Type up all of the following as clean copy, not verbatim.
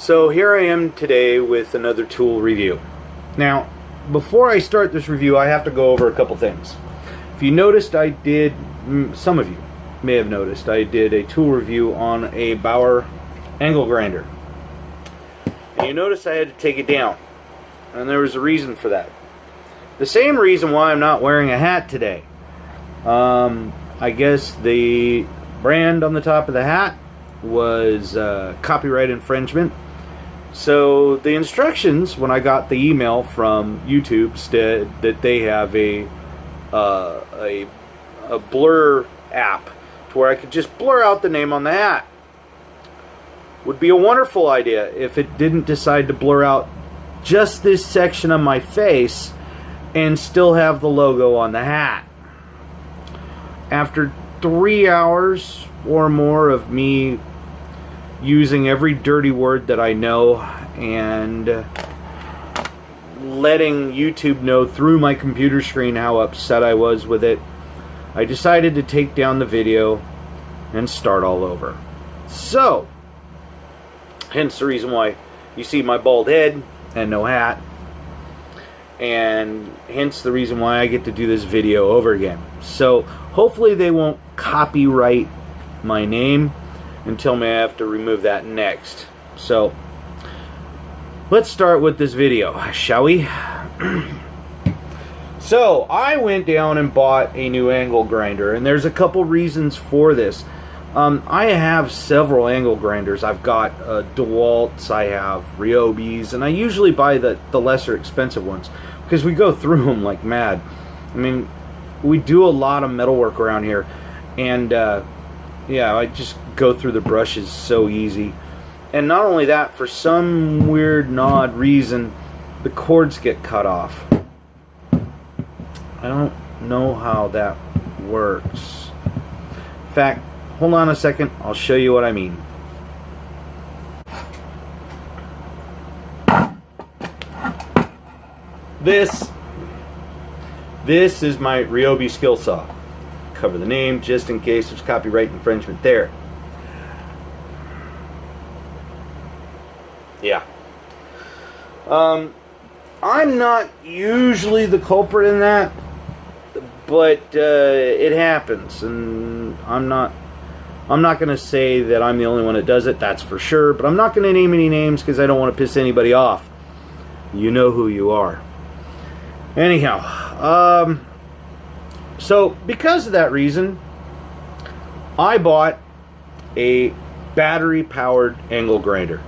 So here I am today with another tool review. Now, before I start this review, I have to go over a couple things. If you noticed, I did, some of you may have noticed, I did a tool review on a Bauer angle grinder. And you notice I had to take it down. And there was a reason for that. The same reason why I'm not wearing a hat today. I guess the brand on the top of the hat was copyright infringement. So the instructions when I got the email from YouTube said that they have a blur app to where I could just blur out the name on the hat. Would be a wonderful idea if it didn't decide to blur out just this section of my face and still have the logo on the hat. After 3 hours or more of me using every dirty word that I know and letting YouTube know through my computer screen how upset I was with it, I decided to take down the video and start all over. So, hence the reason why you see my bald head and no hat, and hence the reason why I get to do this video over again. So hopefully they won't copyright my name and tell me I have to remove that next. So let's start with this video, shall we? So I went down and bought a new angle grinder, and there's a couple reasons for this. I have several angle grinders. I've got DeWalt's, I have Ryobis, and I usually buy the lesser expensive ones because we go through them like mad. I mean, we do a lot of metal work around here, and yeah, I just go through the brushes so easy. And not only that, for some weird, odd reason, the cords get cut off. I don't know how that works. In fact, hold on a second, I'll show you what I mean. This is my Ryobi skill saw. Cover the name just in case there's copyright infringement there. Yeah. I'm not usually the culprit in that, but it happens, and I'm not going to say that I'm the only one that does it, that's for sure, but I'm not going to name any names because I don't want to piss anybody off. You know who you are. Anyhow, so because of that reason, I bought a battery-powered angle grinder.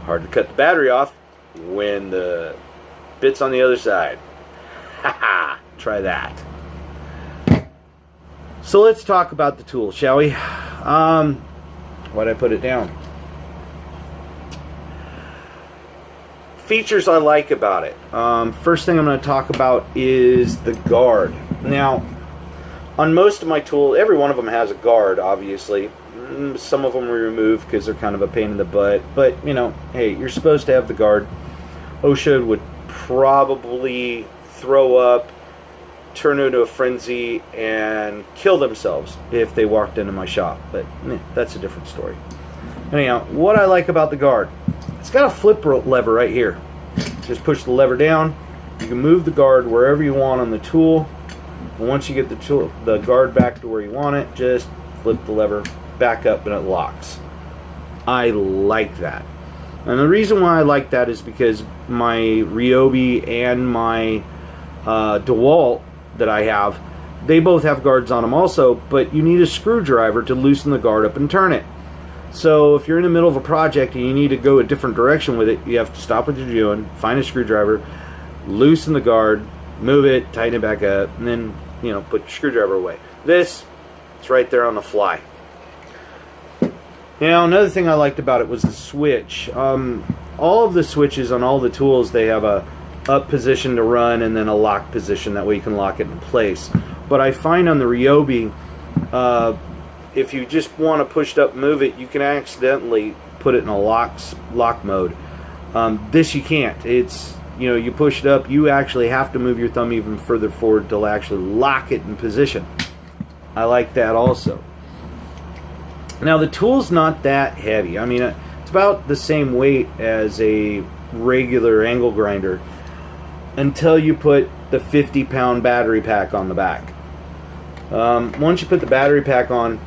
Hard to cut the battery off when the bit's on the other side. Haha, try that. So let's talk about the tool, shall we? Why'd I put it down? Features I like about it. First thing I'm going to talk about is the guard. Now, on most of my tools, every one of them has a guard, obviously. Some of them we remove because they're kind of a pain in the butt. But, you know, hey, you're supposed to have the guard. OSHA would probably throw up, turn into a frenzy, and kill themselves if they walked into my shop. But that's a different story. Anyhow, what I like about the guard, it's got a flip lever right here. Just push the lever down. You can move the guard wherever you want on the tool. And once you get the guard back to where you want it, just flip the lever back up and it locks. I like that. And the reason why I like that is because my Ryobi and my DeWalt that I have, they both have guards on them also, but you need a screwdriver to loosen the guard up and turn it. So if you're in the middle of a project and you need to go a different direction with it, you have to stop what you're doing, find a screwdriver, loosen the guard, move it, tighten it back up, and then, you know, put your screwdriver away. This, it's right there on the fly. Now, another thing I liked about it was the switch. All of the switches on all the tools, they have a up position to run and then a lock position. That way you can lock it in place. But I find on the Ryobi, if you just want to push it up and move it, you can accidentally put it in a lock mode. This you can't. It's, you know, you push it up, you actually have to move your thumb even further forward to actually lock it in position. I like that also. Now the tool's not that heavy. I mean, It's about the same weight as a regular angle grinder until you put the 50-pound battery pack on the back. Once you put the battery pack on,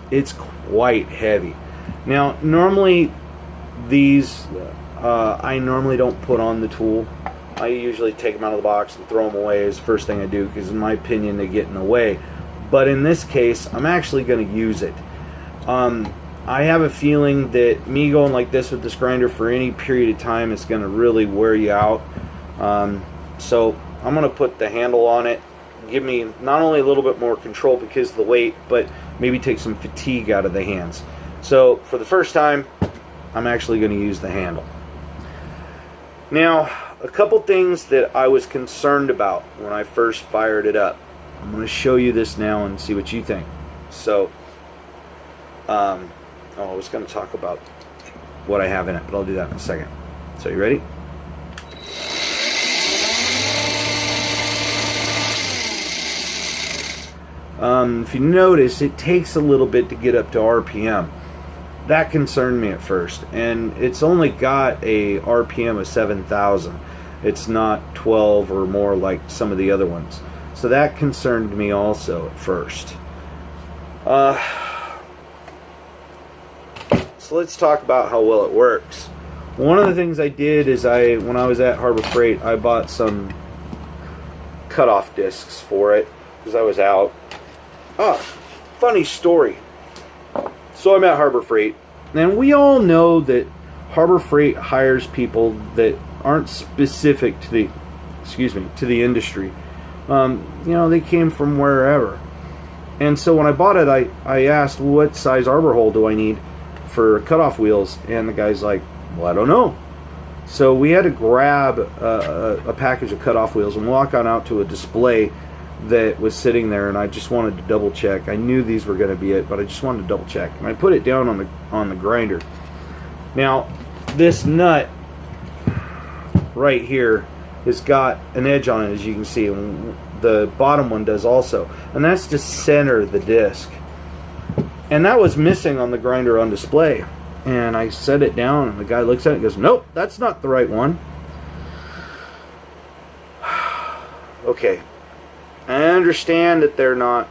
it's quite heavy. Now, normally these, I normally don't put on the tool. I usually take them out of the box and throw them away is the first thing I do, because in my opinion they get in the way. But in this case, I'm actually going to use it. I have a feeling that me going like this with this grinder for any period of time is going to really wear you out. So I'm going to put the handle on it, give me not only a little bit more control because of the weight, but maybe take some fatigue out of the hands. So for the first time, I'm actually going to use the handle. Now, a couple things that I was concerned about when I first fired it up. I'm going to show you this now and see what you think. So, I was going to talk about what I have in it, but I'll do that in a second. So, you ready? If you notice, it takes a little bit to get up to RPM. That concerned me at first, and it's only got a RPM of 7,000. It's not 12 or more like some of the other ones. So that concerned me also at first. So let's talk about how well it works. One of the things I did is when I was at Harbor Freight, I bought some cutoff discs for it because I was out. Funny story. So I'm at Harbor Freight, and we all know that Harbor Freight hires people that aren't specific to the industry. They came from wherever. And so when I bought it, I asked, what size arbor hole do I need for cutoff wheels? And the guy's like, well, I don't know. So we had to grab a package of cutoff wheels and walk on out to a display that was sitting there, and I just wanted to double check. I knew these were going to be it, but I just wanted to double check. And I put it down on the grinder. Now, this nut right here has got an edge on it, as you can see, and the bottom one does also, and that's to center the disc. And that was missing on the grinder on display. And I set it down, and the guy looks at it and goes, nope, that's not the right one. Okay, I understand that they're not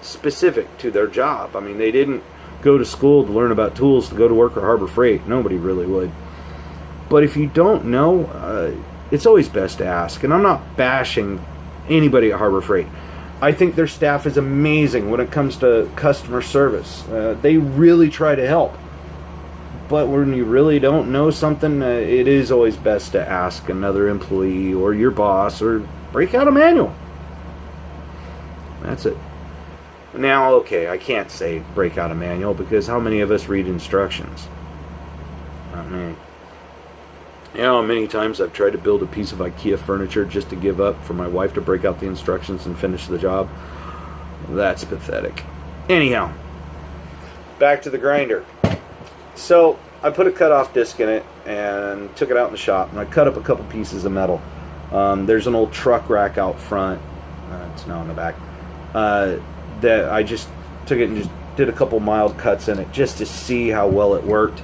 specific to their job. I mean, they didn't go to school to learn about tools to go to work at Harbor Freight. Nobody really would. But if you don't know, it's always best to ask. And I'm not bashing anybody at Harbor Freight. I think their staff is amazing when it comes to customer service. They really try to help. But when you really don't know something, it is always best to ask another employee or your boss, or break out a manual. That's it. Now, okay, I can't say break out a manual, because how many of us read instructions? Not many. You know, many times I've tried to build a piece of IKEA furniture just to give up for my wife to break out the instructions and finish the job. That's pathetic. Anyhow, back to the grinder. So I put a cutoff disc in it and took it out in the shop, and I cut up a couple pieces of metal. There's an old truck rack out front. It's now in the back. That I just took it and just did a couple mild cuts in it just to see how well it worked.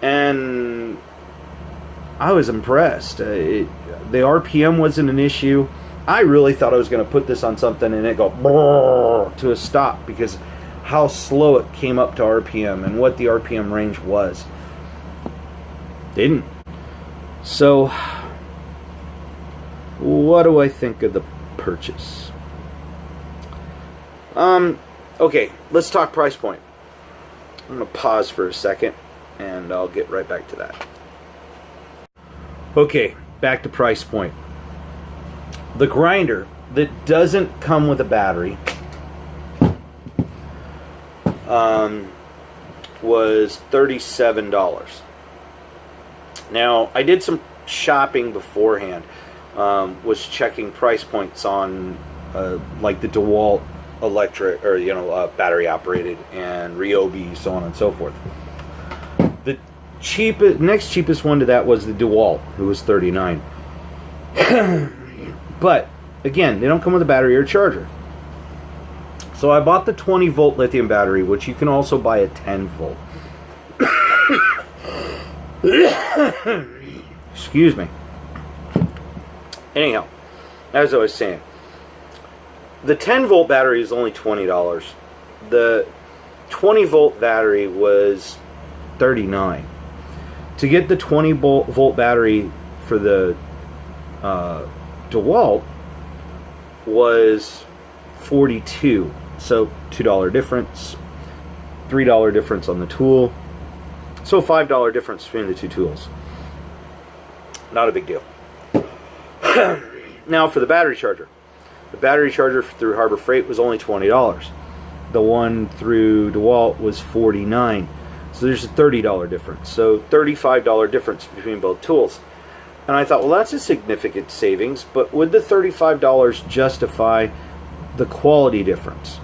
And I was impressed. The RPM wasn't an issue. I really thought I was going to put this on something and it go to a stop, because how slow it came up to RPM and what the RPM range was. Didn't. So, what do I think of the purchase? Okay, let's talk price point. I'm going to pause for a second, and I'll get right back to that. Okay, back to price point. The grinder that doesn't come with a battery was $37. Now, I did some shopping beforehand. Was checking price points on like the DeWalt electric, or battery operated, and Ryobi, so on and so forth. The next cheapest one to that was the DeWalt, who was $39. But again, they don't come with a battery or charger. So I bought the 20 volt lithium battery, which you can also buy a 10 volt. Excuse me. Anyhow, as I was saying, the 10-volt battery is only $20. The 20-volt battery was $39. To get the 20-volt battery for the DeWalt was $42. So $2 difference, $3 difference on the tool. So $5 difference between the two tools. Not a big deal. Now for the battery charger. The battery charger through Harbor Freight was only $20. The one through DeWalt was $49. So there's a $30 difference. So $35 difference between both tools. And I thought, well, that's a significant savings, but would the $35 justify the quality difference?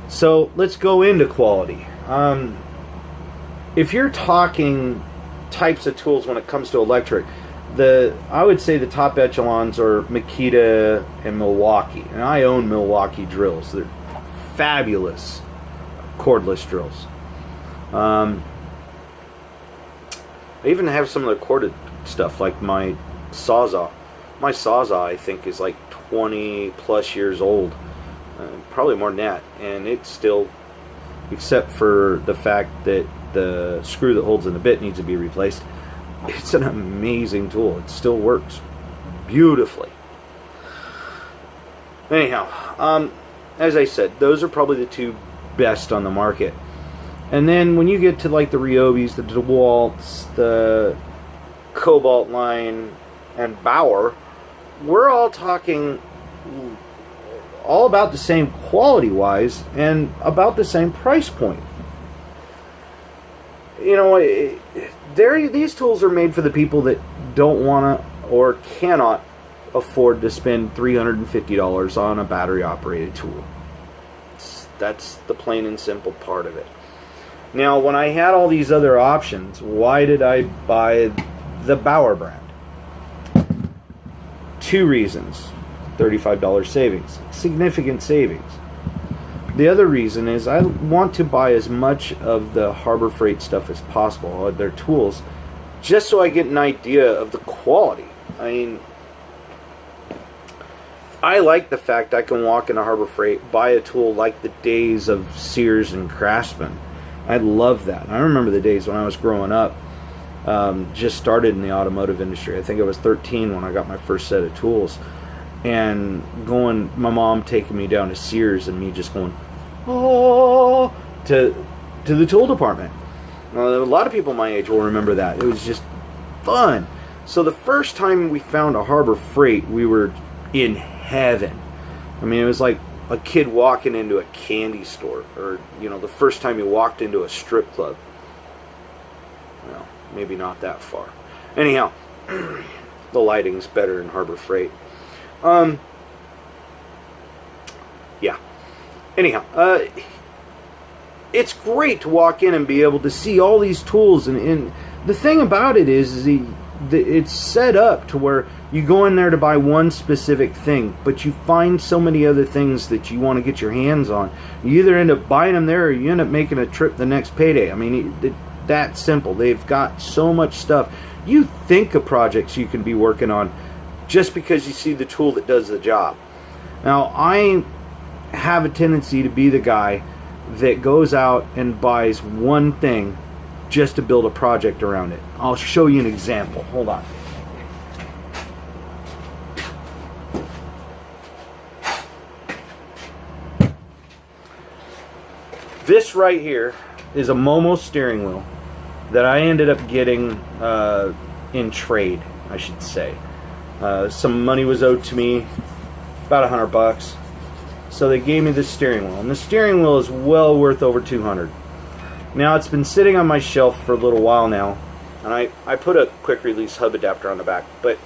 So let's go into quality. If you're talking types of tools when it comes to electric, I would say the top echelons are Makita and Milwaukee. And I own Milwaukee drills. They're fabulous cordless drills. I even have some of the corded stuff, like my Sawzall. My Sawzall, I think, is like 20 plus years old. Probably more than that. And it's still, except for the fact that the screw that holds in the bit needs to be replaced, it's an amazing tool. It still works beautifully. Anyhow, as I said, those are probably the two best on the market. And then when you get to like the Ryobis, the DeWalts, the Cobalt line, and Bauer, we're all talking all about the same quality-wise and about the same price point. You know, these tools are made for the people that don't want to or cannot afford to spend $350 on a battery-operated tool. That's the plain and simple part of it. Now, when I had all these other options, why did I buy the Bauer brand? Two reasons. $35 savings. Significant savings. The other reason is I want to buy as much of the Harbor Freight stuff as possible, of their tools, just so I get an idea of the quality. I mean, I like the fact I can walk into Harbor Freight, buy a tool like the days of Sears and Craftsman. I love that. I remember the days when I was growing up, just started in the automotive industry. I think I was 13 when I got my first set of tools. And my mom taking me down to Sears and me just going, oh, to the tool department. A lot of people my age will remember that. It was just fun. So the first time we found a Harbor Freight, we were in heaven. I mean, it was like a kid walking into a candy store, or, you know, the first time you walked into a strip club. Well, maybe not that far. Anyhow, the lighting's better in Harbor Freight. Yeah. Anyhow, it's great to walk in and be able to see all these tools, and the thing about it is it's set up to where you go in there to buy one specific thing, but you find so many other things that you want to get your hands on. You either end up buying them there, or you end up making a trip the next payday. I mean, that simple. They've got so much stuff. You think of projects you can be working on just because you see the tool that does the job. Now, I have a tendency to be the guy that goes out and buys one thing just to build a project around it. I'll show you an example. Hold on. This right here is a Momo steering wheel that I ended up getting in trade, I should say. Some money was owed to me, about $100. So they gave me this steering wheel, and the steering wheel is well worth over $200. Now, it's been sitting on my shelf for a little while now, and I put a quick release hub adapter on the back, but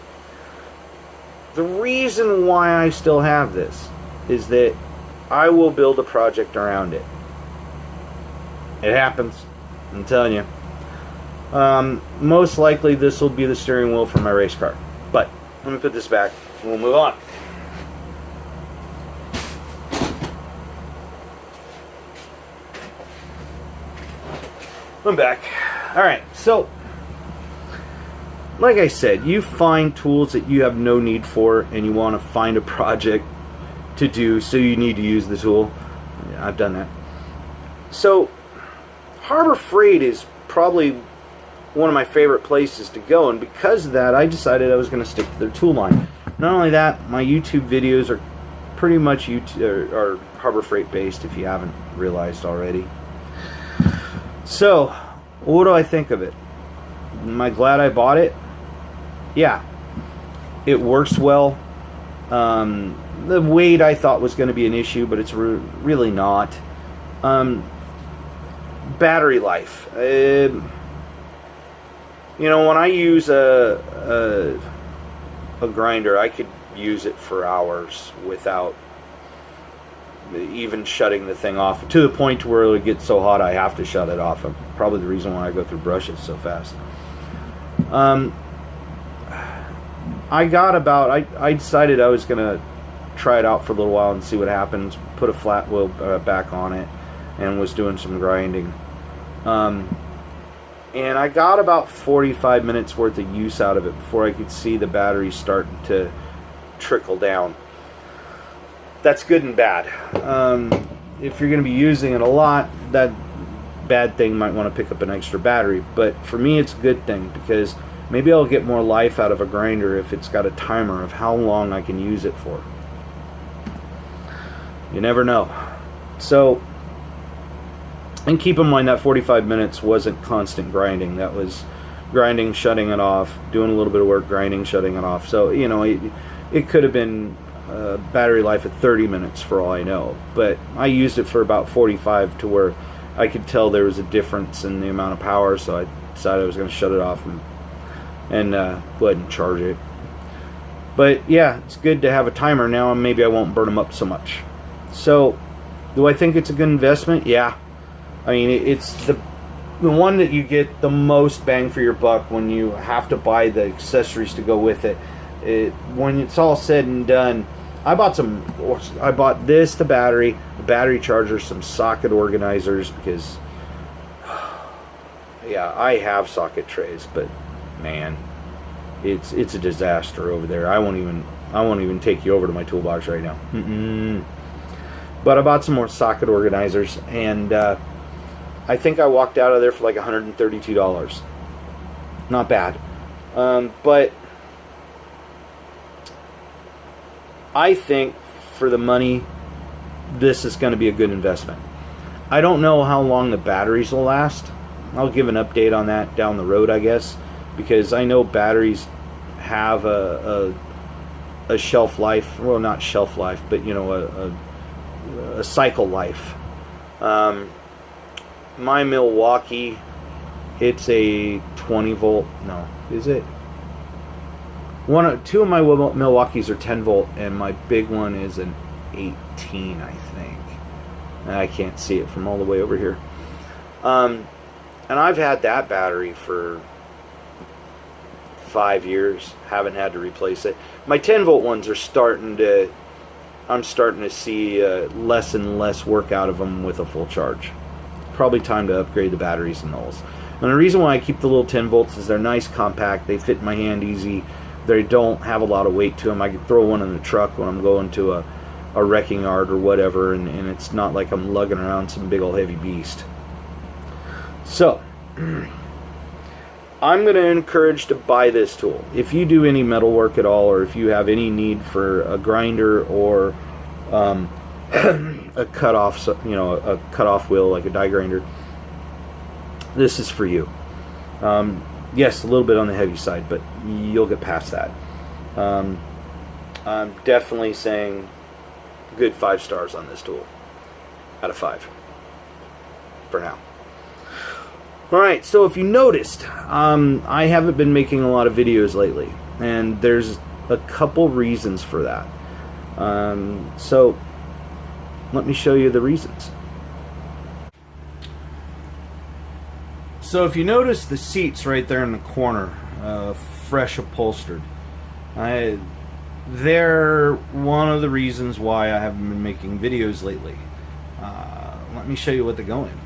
the reason why I still have this is that I will build a project around it. It happens, I'm telling you. Most likely this will be the steering wheel for my race car, but let me put this back and we'll move on. I'm back. Alright, so like I said, you find tools that you have no need for and you want to find a project to do, so you need to use the tool. Yeah, I've done that. So Harbor Freight is probably one of my favorite places to go, and because of that I decided I was going to stick to their tool line. Not only that, my YouTube videos are pretty much are Harbor Freight based, if you haven't realized already. So what do I think of it? Am I glad I bought it? Yeah, it works well. The weight I thought was going to be an issue, but it's really not. Battery life. You know, when I use a grinder, I could use it for hours without even shutting the thing off, to the point where it would get so hot I have to shut it off. Probably the reason why I go through brushes so fast. I decided I was gonna try it out for a little while and see what happens. Put a flat wheel back on it and was doing some grinding. And I got about 45 minutes worth of use out of it before I could see the battery starting to trickle down. That's good and bad. If you're going to be using it a lot, that bad thing might want to pick up an extra battery. But for me, it's a good thing, because maybe I'll get more life out of a grinder if it's got a timer of how long I can use it for. You never know. So, and keep in mind that 45 minutes wasn't constant grinding. That was grinding, shutting it off, doing a little bit of work, grinding, shutting it off. So, you know, it could have been battery life at 30 minutes for all I know. But I used it for about 45, to where I could tell there was a difference in the amount of power, so I decided I was going to shut it off and go ahead and charge it. But yeah, it's good to have a timer now, and maybe I won't burn them up so much. So, do I think it's a good investment? Yeah. I mean, it's the one that you get the most bang for your buck when you have to buy the accessories to go with it. When it's all said and done, I bought this, the battery charger, some socket organizers, because yeah, I have socket trays, but man, it's a disaster over there. I won't even take you over to my toolbox right now. But I bought some more socket organizers, and I think I walked out of there for like $132. Not bad. But I think for the money, this is going to be a good investment. I don't know how long the batteries will last. I'll give an update on that down the road, I guess, because I know batteries have a shelf life. Well, not shelf life, but you know, a cycle life. My Milwaukee, it's a 20 volt. No, is it? Two of my Milwaukees are 10 volt, and my big one is an 18, I think. And I can't see it from all the way over here. And I've had that battery for 5 years. Haven't had to replace it. My 10 volt ones are I'm starting to see less and less work out of them with a full charge. Probably time to upgrade the batteries in those. And the reason why I keep the little 10 volts is they're nice, compact, they fit in my hand easy, they don't have a lot of weight to them. I can throw one in the truck when I'm going to a wrecking yard or whatever, and it's not like I'm lugging around some big old heavy beast. So, I'm going to encourage to buy this tool. If you do any metal work at all, or if you have any need for a grinder or a cutoff, you know, a cutoff wheel like a die grinder, this is for you. Yes, a little bit on the heavy side, but you'll get past that. I'm definitely saying good 5 stars on this tool out of 5 for now. Alright, so if you noticed, I haven't been making a lot of videos lately, and there's a couple reasons for that. So let me show you the reasons. So if you notice the seats right there in the corner, fresh upholstered, they're one of the reasons why I haven't been making videos lately. Let me show you what they go in.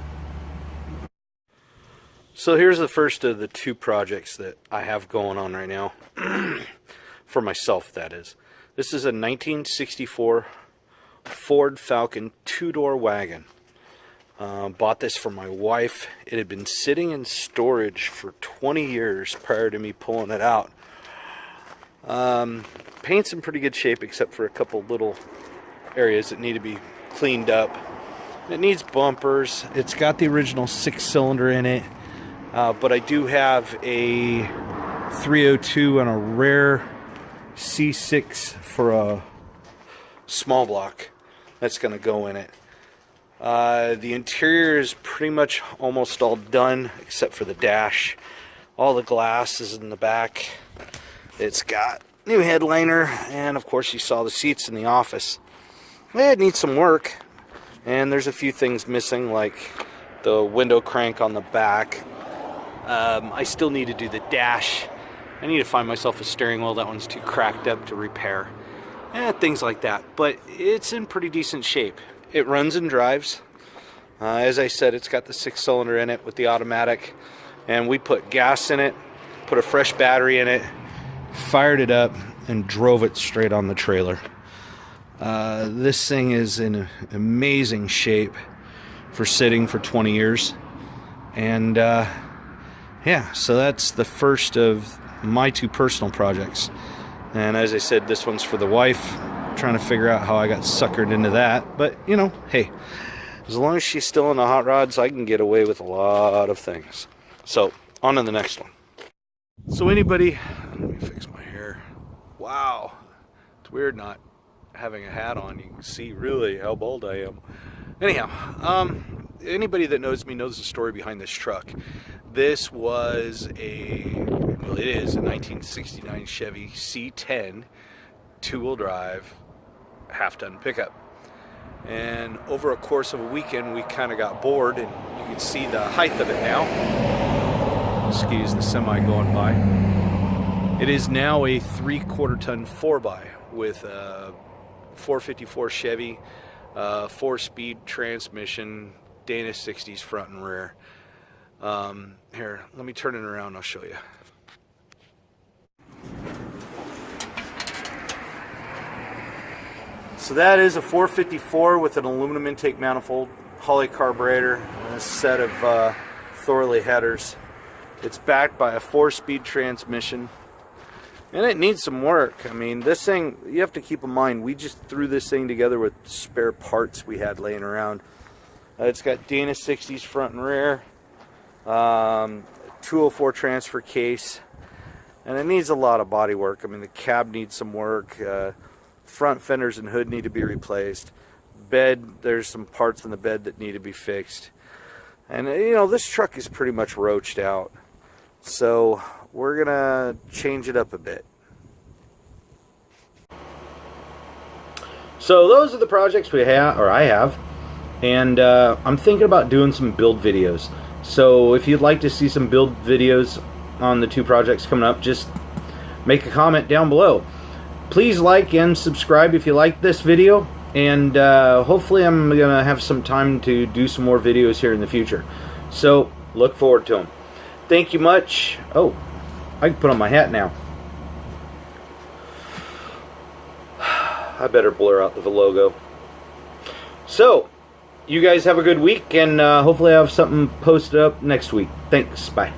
So here's the first of the two projects that I have going on right now. For myself, that is. This is a 1964 Ford Falcon two-door wagon. Bought this for my wife. It had been sitting in storage for 20 years prior to me pulling it out. Paint's in pretty good shape except for a couple little areas that need to be cleaned up. It needs bumpers. It's got the original 6-cylinder in it, but I do have a 302 and a rare C6 for a small block that's going to go in it. The interior is pretty much almost all done except for the dash. All the glass is in the back. It's got new headliner, and of course you saw the seats in the office. It needs some work, and there's a few things missing, like the window crank on the back. I still need to do the dash. I need to find myself a steering wheel. That one's too cracked up to repair. Things like that. But it's in pretty decent shape. It runs and drives. As I said, it's got the 6-cylinder in it with the automatic. And we put gas in it, put a fresh battery in it, fired it up, and drove it straight on the trailer. This thing is in amazing shape for sitting for 20 years. And yeah, so that's the first of my two personal projects. And as I said, this one's for the wife. Trying to figure out how I got suckered into that. But, you know, hey, as long as she's still in the hot rods, I can get away with a lot of things. So, on to the next one. So anybody, let me fix my hair. Wow, it's weird not having a hat on. You can see really how bald I am. Anyhow, anybody that knows me knows the story behind this truck. This was it is a 1969 Chevy C10 two-wheel drive half-ton pickup. And over a course of a weekend, we kind of got bored, and you can see the height of it now. Excuse the semi going by. It is now a 3/4 ton 4x with a 454 Chevy, 4-speed transmission, Dana 60s front and rear. Here, let me turn it around, I'll show you. So that is a 454 with an aluminum intake manifold, Holley carburetor, and a set of Thorley headers. It's backed by a 4-speed transmission, and it needs some work. I mean, this thing, you have to keep in mind, we just threw this thing together with spare parts we had laying around. It's got Dana 60s front and rear, 204 transfer case, and it needs a lot of body work. I mean, the cab needs some work. Front fenders and hood need to be replaced. Bed, there's some parts in the bed that need to be fixed. And you know, this truck is pretty much roached out. So we're gonna change it up a bit. So those are the projects we have, or I have, and I'm thinking about doing some build videos. So if you'd like to see some build videos on the two projects coming up, just make a comment down below. Please like and subscribe if you like this video, and hopefully I'm gonna have some time to do some more videos here in the future. So look forward to them. Thank you much. Oh, I can put on my hat now. I better blur out the logo. So you guys have a good week, and hopefully I have something posted up next week. Thanks. Bye.